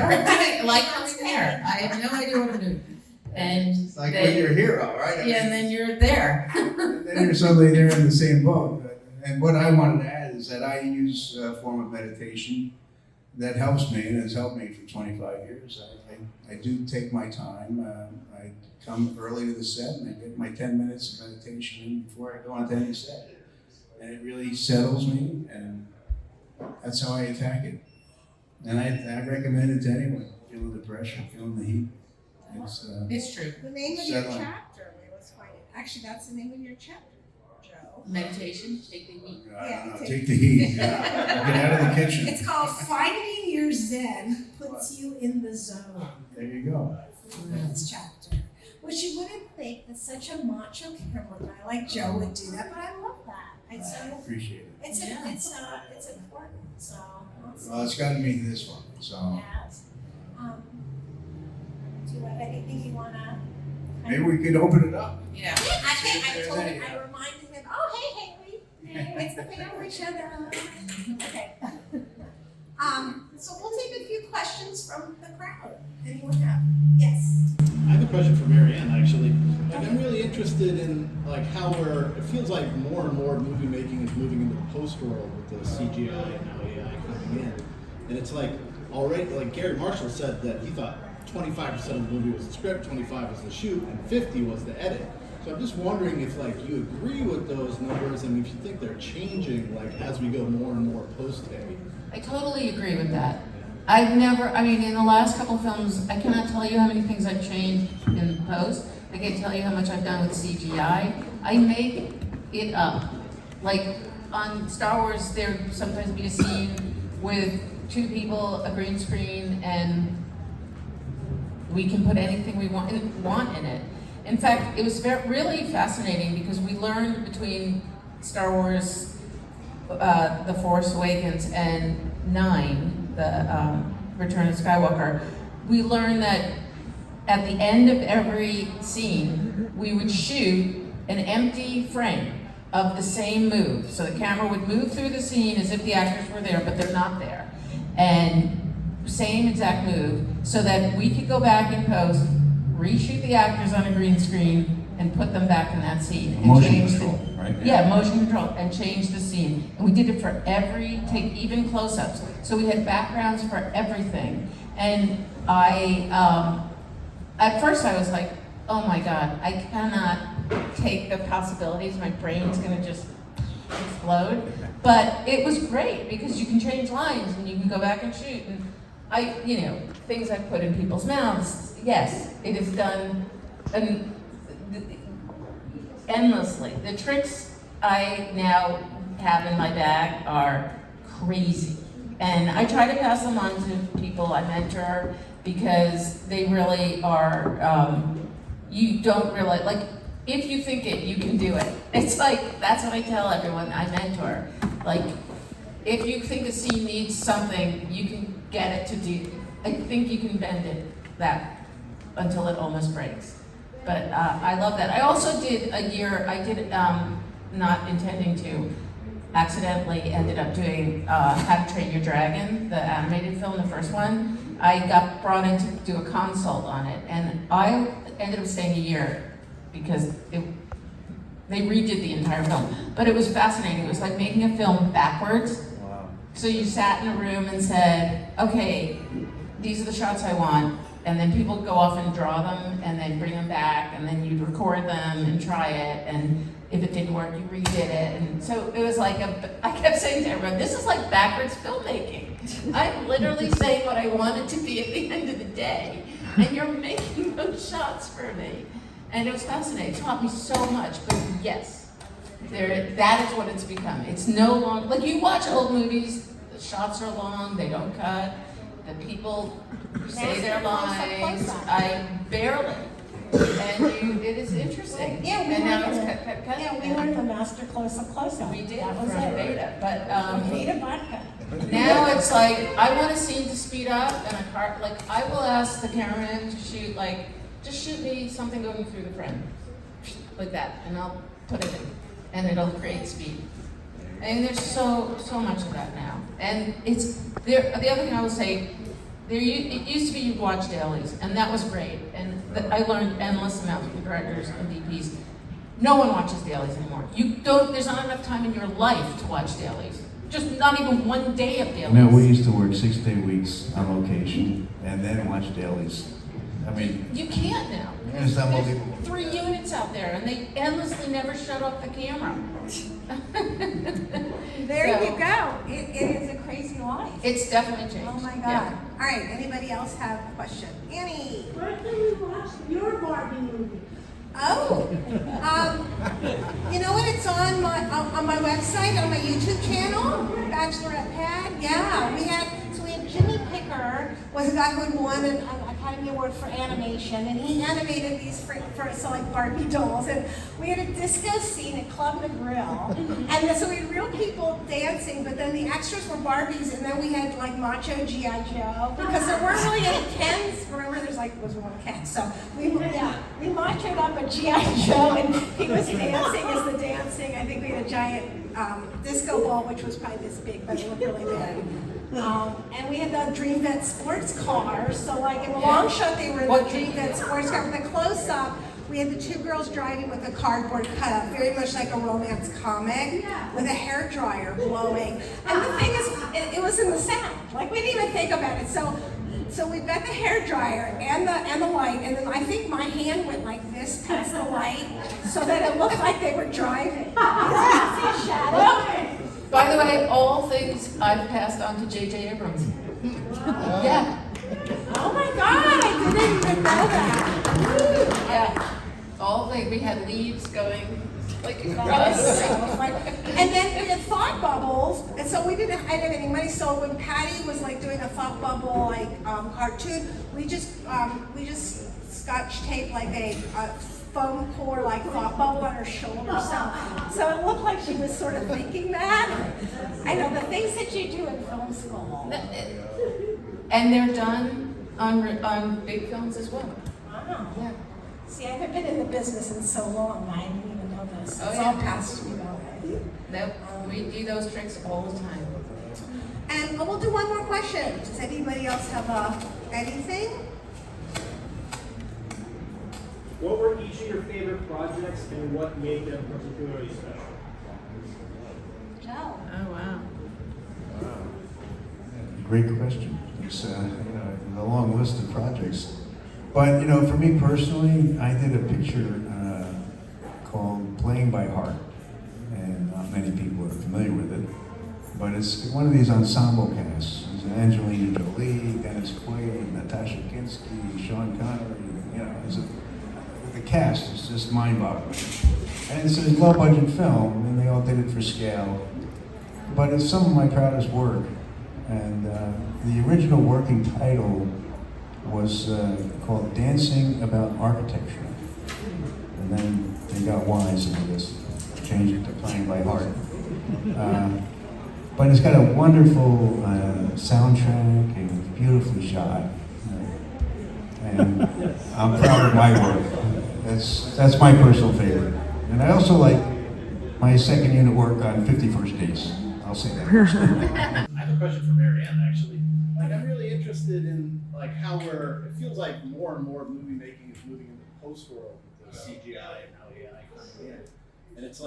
like coming here. I have no idea what I'm doing. And It's like when you're a hero, right? Yeah, and then you're there. And then you're suddenly there in the same boat. And what I wanted to add is that I use a form of meditation that helps me and has helped me for 25 years. I do take my time. I come early to the set and I get my 10 minutes of meditation in before I go on to any set. And it really settles me, and that's how I attack it. And I recommend it to anyone feeling the pressure, feeling the heat. It's true. The name of your Settling. chapter, let's find it. Actually, that's the name of your chapter, Joe. Meditation, take the heat. I don't know, take the heat. Yeah. Get out of the kitchen. It's called Finding Your Zen Puts You in the Zone. There you go. This chapter. Which you wouldn't think that such a macho camera guy like Joe would do that, but I love that. I appreciate it. It's important. So. Well, it's gotten me to this one, so. Yes. Do you have anything you wanna? Maybe we could open it up. Yeah. I reminded him, oh, hey, Haley, it's the family show. Okay. So we'll take a few questions from the crowd. Anyone have? Yes. I have a question for Maryann, actually. I'm really interested in how it feels like more and more movie making is moving into the post world with the CGI and now AI coming in. And it's already, Gary Marshall said that he thought 25% of the movie was the script, 25% was the shoot, and 50% was the edit. So I'm just wondering if you agree with those numbers and if you think they're changing as we go more and more post-tape. I totally agree with that. In the last couple films, I cannot tell you how many things I've changed in post. I can't tell you how much I've done with CGI. I make it up. On Star Wars, there sometimes be a scene with two people, a green screen, and we can put anything we want in it. In fact, it was really fascinating because we learned between Star Wars The Force Awakens and 9, the Return of Skywalker, we learned that at the end of every scene, we would shoot an empty frame of the same move. So the camera would move through the scene as if the actors were there, but they're not there. And same exact move, so that we could go back in post, reshoot the actors on a green screen, and put them back in that scene. And Motion change control, right? Yeah, motion control, and change the scene. And we did it for every take, even close-ups. So we had backgrounds for everything. And at first I was like, oh my God, I cannot take the possibilities. My brain's gonna just explode. But it was great because you can change lines and you can go back and shoot. And things I put in people's mouths, yes, it is done endlessly. The tricks I now have in my bag are crazy. And I try to pass them on to people I mentor because they really are, you don't really, like, if you think it, you can do it. It's like, that's what I tell everyone I mentor. Like, if you think a scene needs something, you can get it to do, I think you can bend it that until it almost breaks. But I love that. I also did a year, not intending to, accidentally ended up doing How to Train Your Dragon, the animated film, the first one. I got brought in to do a consult on it, and I ended up staying a year because they redid the entire film. But it was fascinating. It was like making a film backwards. Wow. So you sat in a room and said, okay, these are the shots I want, and then people would go off and draw them, and then bring them back, and then you'd record them and try it, and if it didn't work, you redid it. And so it was like, I kept saying to everyone, this is like backwards filmmaking. I'm literally saying what I want it to be at the end of the day, and you're making those shots for me. And it was fascinating. It taught me so much, but yes, that is what it's become. It's no longer, like you watch old movies, the shots are long, they don't cut, the people say their lines, I barely. And it is interesting. Yeah, and now it's cut. Yeah, we learned the master close-up. We did That was from it. Beta, but Beta vodka. now it's like, I want a scene to speed up, and I will ask the cameraman to shoot, like, just shoot me something going through the frame, like that, and I'll put it in, and it'll create speed. And there's so much of that now. And the other thing I will say, it used to be you'd watch dailies, and that was great, and I learned endless amounts from directors and DPs. No one watches dailies anymore. There's not enough time in your life to watch dailies. Just not even one day of dailies. No, we used to work 6-day weeks on location and then watch dailies. I mean, You can't now. it's unbelievable. There's 3 units out there, and they endlessly never shut off the camera. There So, you go. It is a crazy life. It's definitely changed. Oh my God. Yeah. All right, anybody else have a question? Annie? Where can we watch your Barbie movie? Oh, you know what? It's on my website, on my YouTube channel, Bachelorette Pad. Yeah, we had Jimmy Picker was a guy who had won an Academy Award for animation, and he animated these for like Barbie dolls. And we had a disco scene at Club the Grill, and so we had real people dancing, but then the extras were Barbies, and then we had like macho G.I. Joe because there weren't really any Kens. Remember, was one Ken, so we machoed up a G.I. Joe, and he was dancing as the dancing. I think we had a giant disco ball, which was probably this big, but it looked really big. And we had the Dream Vet sports cars. So like in the long shot, they were in the Dream Vet sports car. But the close up, we had the 2 girls driving with a cardboard cutout, very much like a romance comic, with a hair dryer blowing. And the thing is, it was in the sound. Like we didn't even think about it. So we've got the hair dryer and the light, and then I think my hand went like this past the light, so that it looked like they were driving. See a shadow? By the way, all things I've passed on to J.J. Abrams. Yeah. Oh my God, I didn't even know that. Yeah. All things. We had leaves going like That across. was so fun. And then we had thought bubbles, and so we didn't have any money. So when Patty was like doing a thought bubble like cartoon, we just scotch taped like a foam core like thought bubble on her shoulder. So it looked like she was sort of thinking that. I know the things that you do in film school. And they're done on big films as well. Wow. Yeah. See, I haven't been in the business in so long, I didn't even know this. Oh, It's yeah. all passed me by. Nope, we do those tricks all the time. And we'll do one more question. Does anybody else have anything? What were each of your favorite projects and what made them particularly special? Joe. Oh, wow. Great question. It's a long list of projects. But, for me personally, I did a picture called Playing by Heart. And not many people are familiar with it. But it's one of these ensemble casts. It's Angelina Jolie, Dennis Quaid, Natasha Kinski, Sean Connery. The cast is just mind-boggling. And it's a low-budget film, and they all did it for scale. But it's some of my proudest work. And the original working title was called Dancing About Architecture. And then they got wise and just changed it to Playing by Heart. But it's got a wonderful soundtrack and beautifully shot. And I'm proud of my work. That's my personal favorite. And I also like my second unit work on 51st Dates. I'll say that. I have a question for Maryann, actually. I'm really interested in how it feels like more and more movie making is moving into the post world with the CGI and how AI coming in. And it's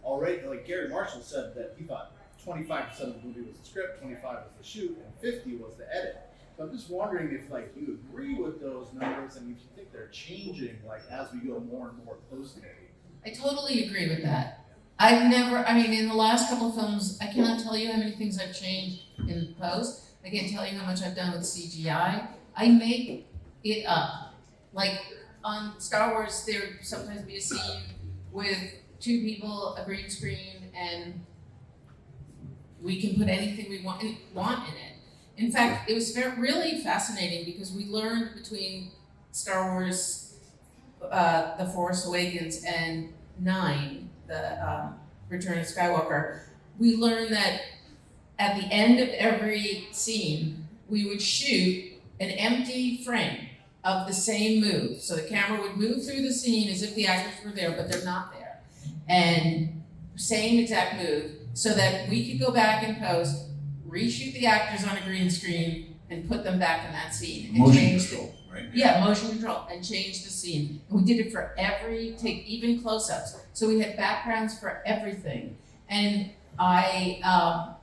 already, Gary Marshall said that he thought 25% of the movie was the script, 25% was the shoot, and 50% was the edit. So I'm just wondering if you agree with those numbers and if you think they're changing as we go more and more post making. I totally agree with that. In the last couple of films, I cannot tell you how many things I've changed in post. I can't tell you how much I've done with CGI. I make it up. On Star Wars, there would sometimes be a scene with two people, a green screen, and we can put anything we want in it. In fact, it was really fascinating because we learned between Star Wars, The Force Awakens, and 9, the Return of Skywalker, we learned that at the end of every scene, we would shoot an empty frame of the same move. So the camera would move through the scene as if the actors were there, but they're not there. And same exact move, so that we could go back and post, reshoot the actors on a green screen, and put them back in that scene. And Motion control, right? Yeah, motion control, and change the scene. And we did it for every take, even close-ups. So we had backgrounds for everything. And at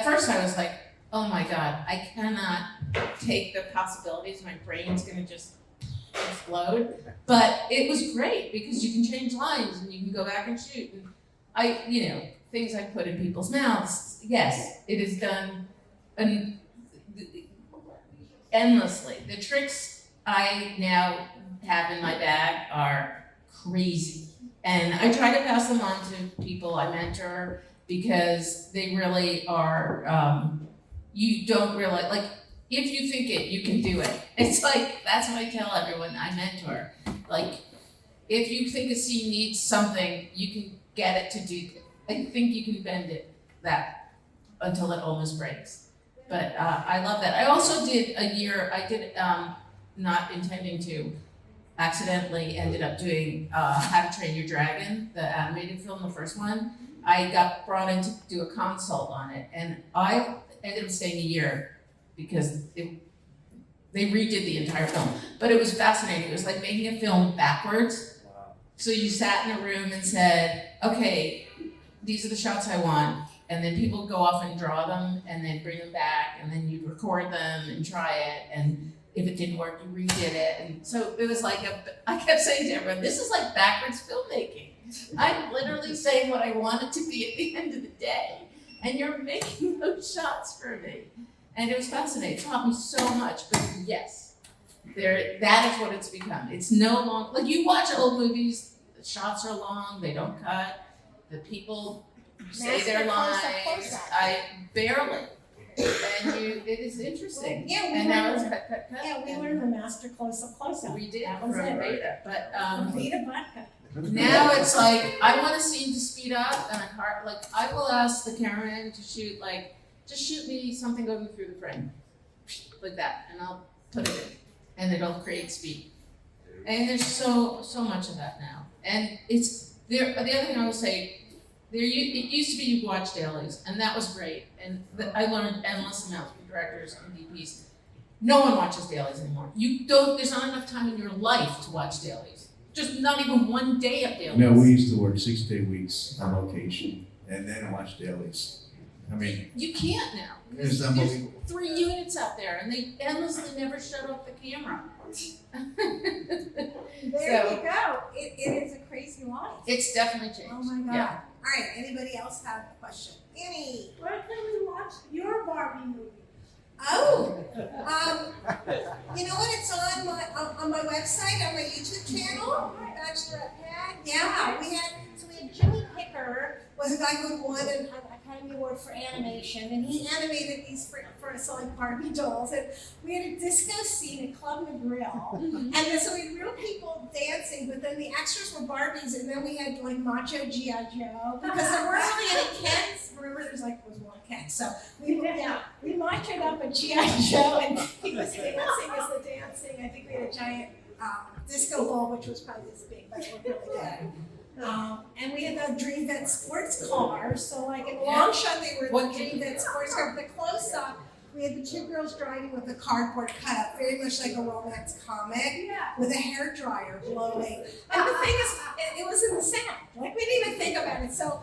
first I was like, oh my God, I cannot take the possibilities. My brain's gonna just explode. But it was great because you can change lines and you can go back and shoot. And things I put in people's mouths, yes, it is done endlessly. The tricks I now have in my bag are crazy. And I try to pass them on to people I mentor because they really are, you don't realize, if you think it, you can do it. It's that's what I tell everyone I mentor. If you think a scene needs something, you can get it to do, I think you can bend it until it almost breaks. But I love that. I also did not intending to, accidentally ended up doing How to Train Your Dragon, the animated film, the first one. I got brought in to do a consult on it, and I ended up staying a year because they redid the entire film. But it was fascinating. It was like making a film backwards. Wow. So you sat in a room and said, okay, these are the shots I want. And then people would go off and draw them and then bring them back, and then you'd record them and try it. And if it didn't work, you redid it. And so it was I kept saying to everyone, this is like backwards filmmaking. I'm literally saying what I want it to be at the end of the day. And you're making those shots for me. And it was fascinating. It taught me so much. But yes, that is what it's become. It's no longer, you watch old movies, the shots are long, they don't cut, the people say their lines. I barely. And it is interesting. Yeah, we and now learned it's cut. Yeah, we learned the master close-up. We did That was from it. Beta, but Vita vodka. Now it's like, I want a scene to speed up and I will ask the cameraman to shoot just shoot me something going through the frame. Like that, and I'll put it in, and it'll create speed. And there's so much of that now. And it's, the other thing I will say, it used to be you watch dailies, and that was great. And I learned endless amounts from directors and DPs. No one watches dailies anymore. There's not enough time in your life to watch dailies. Just not even one day of dailies. No, we used to work 6-day weeks on location and then watch dailies. I mean, You can't now. it's There's unbelievable. 3 units out there, and they endlessly never shut off the camera. There you go. It is a crazy life. It's definitely changed. Oh my God. Yeah. All right, anybody else have a question? Annie? Where can we watch your Barbie movie? Oh, you know what? It's on my website, on my YouTube channel, Bachelorette Pad. Yeah, we had Jimmy Picker was a guy who won an Academy Award for animation, and he animated these for us like Barbie dolls. And we had a disco scene at Club McGrill, and then, so we had real people dancing, but then the extras were Barbies, and then we had like macho G.I. Joe because there weren't really any Kens. Remember, was one Ken, so we machoed up a G.I. Joe, and he was dancing as the dancing. I think we had a giant disco ball, which was probably this big, but it looked really good. And we had the Dream Vet sports car, so like in the long shot they were the Dream Vet sports car, but the close up we had the 2 girls driving with a cardboard cutout, very much like a romance comic, with a hair dryer blowing. And the thing is, it was in the sound, like we didn't even think about it. So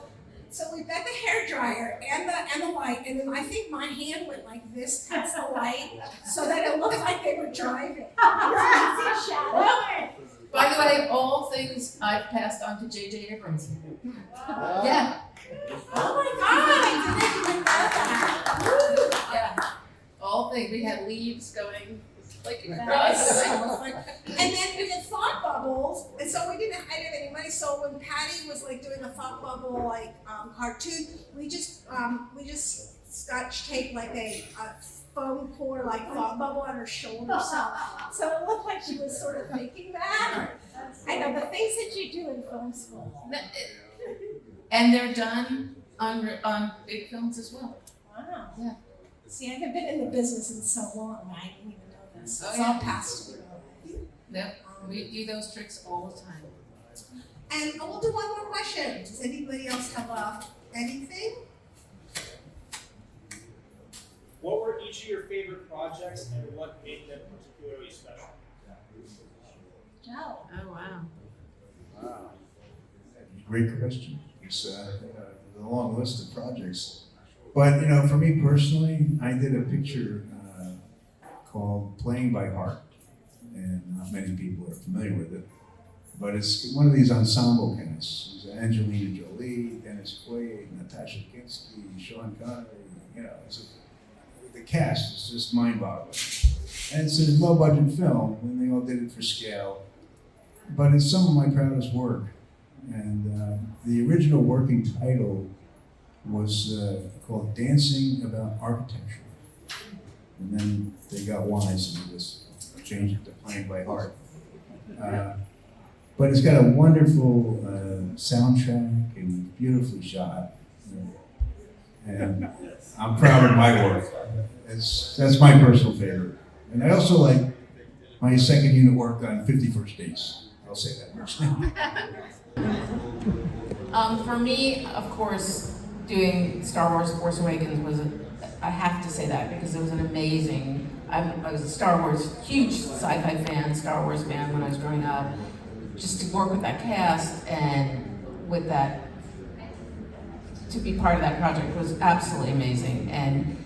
we got the hair dryer and the light, and then I think my hand went like this past the light, so that it looked like they were driving. Shadow. By the way, all things I've passed on to J.J. Abrams. Yeah. Oh my God, I didn't even know that. Yeah. All things. We had leaves going like Nice. across. And then we had thought bubbles, and so I didn't have any money. So when Patty was like doing a thought bubble cartoon, we just scotch taped like a foam core like thought bubble on her shoulder. So it looked like she was sort of thinking that. I know the things that you do in film school. And they're done on big films as well. Wow. Yeah. See, I haven't been in the business in so long. I didn't even know this. Oh, It's yeah. all past through. Yep. We do those tricks all the time. And we'll do one more question. Does anybody else have anything? What were each of your favorite projects and what made them particularly special? Joe. Oh wow. Great question. It's a long list of projects. But, for me personally, I did a picture called Playing by Heart. And not many people are familiar with it. But it's one of these ensemble casts. It's Angelina Jolie, Dennis Quaid, Natasha Kinski, Sean Connery. The cast is just mind-boggling. And it's a low-budget film, and they all did it for scale. But it's some of my proudest work. And the original working title was called Dancing About Architecture. And then they got wise and just changed it to Playing by Heart. But it's got a wonderful soundtrack and beautifully shot. And I'm proud of my work. That's my personal favorite. And I also like my second unit work on 51st Dates. I'll say that much. For me, of course, doing Star Wars Force Awakens was, I have to say that, because it was an amazing, I was a Star Wars, huge sci-fi fan, Star Wars fan when I was growing up. Just to work with that cast and with that, to be part of that project was absolutely amazing. And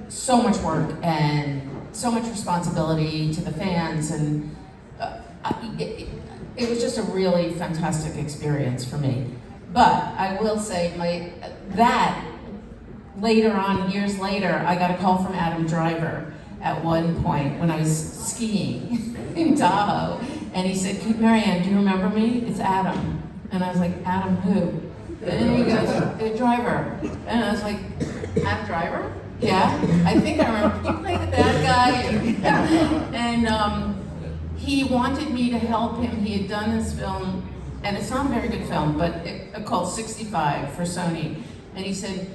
so much work and so much responsibility to the fans, and it was just a really fantastic experience for me. But I will say later on, years later, I got a call from Adam Driver at one point when I was skiing in Tahoe, and he said, "Maryann, do you remember me? It's Adam." And I was like, "Adam who?" And he goes, "The Driver." And I was like, "Adam Driver? Yeah, I think I remember. Did you play the bad guy?" And he wanted me to help him. He had done this film and it's not a very good film, but called 65 for Sony. And he said,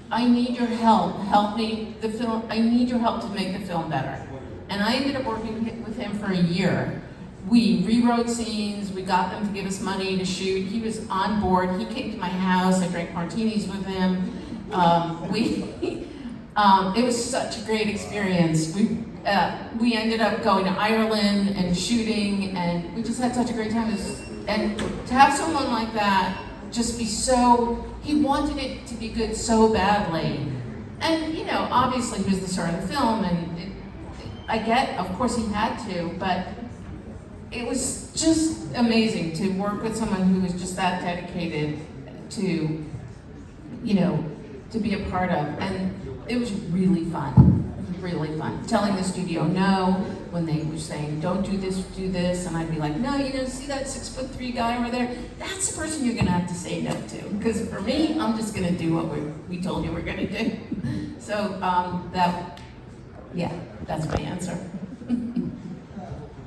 I need your help. Help me, the film, I need your help to make the film better. And I ended up working with him for a year. We rewrote scenes, we got them to give us money to shoot. He was on board, he came to my house, I drank martinis with him. It was such a great experience. We ended up going to Ireland and shooting, and we just had such a great time. And to have someone like that just be so, he wanted it to be good so badly. And you know, obviously he was the star of the film, and I get, of course he had to, but it was just amazing to work with someone who was just that dedicated to, you know, to be a part of. And it was really fun. Really fun. Telling the studio no when they were saying, don't do this, and I'd be like, no, you know, see that 6'3" guy over there? That's the person you're gonna have to say no to. Because for me, I'm just gonna do what we told you we're gonna do. So that's my answer.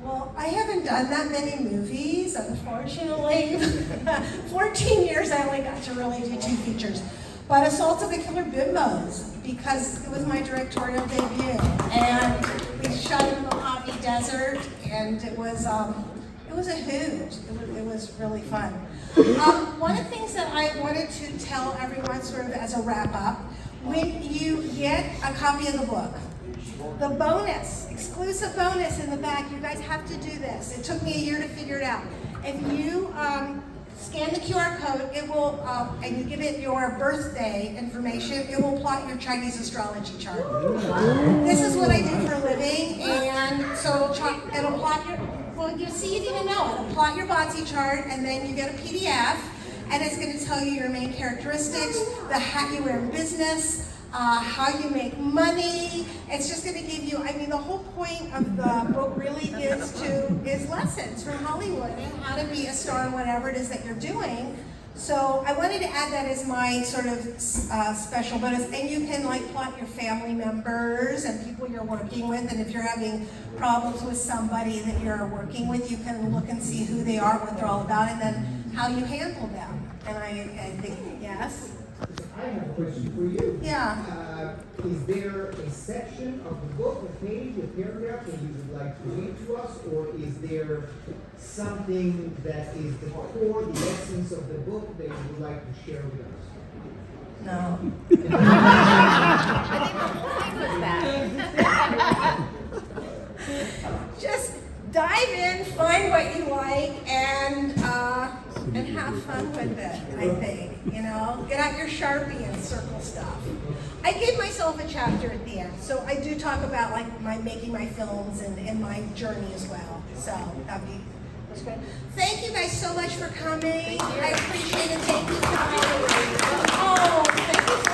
Well, I haven't done that many movies, unfortunately. 14 years I only got to really do 2 features. But Assault of the Killer Bimbos, because it was my directorial debut. And we shot in the Mojave Desert, and it was a hoot. It was really fun. One of the things that I wanted to tell everyone sort of as a wrap up, when you get a copy of the book, the bonus, exclusive bonus in the back, you guys have to do this. It took me a year to figure it out. If you scan the QR code, it will, and you give it your birthday information, it will plot your Chinese astrology chart. This is what I do for a living, and so it'll plot your, well, you see, you didn't even know, it'll plot your Botsi chart, and then you get a PDF, and it's going to tell you your main characteristics, the hat you wear in business, how you make money. It's just going to give you, I mean, the whole point of the book really is lessons from Hollywood and how to be a star in whatever it is that you're doing. So I wanted to add that as my sort of special bonus. And you can like plot your family members and people you're working with. And if you're having problems with somebody that you're working with, you can look and see who they are, what they're all about, and then how you handle them. And I think, yes? I have a question for you. Yeah. Is there a section of the book, a page, a paragraph that you would like to read to us, or is there something that is the core, the essence of the book that you would like to share with us? No. Just dive in, find what you like, and have fun with it, I think. You know, get out your Sharpie and circle stuff. I gave myself a chapter at the end, so I do talk about like making my films and my journey as well. So that's great. Thank you guys so much for coming. I appreciate it. Thank you guys. Oh, thank you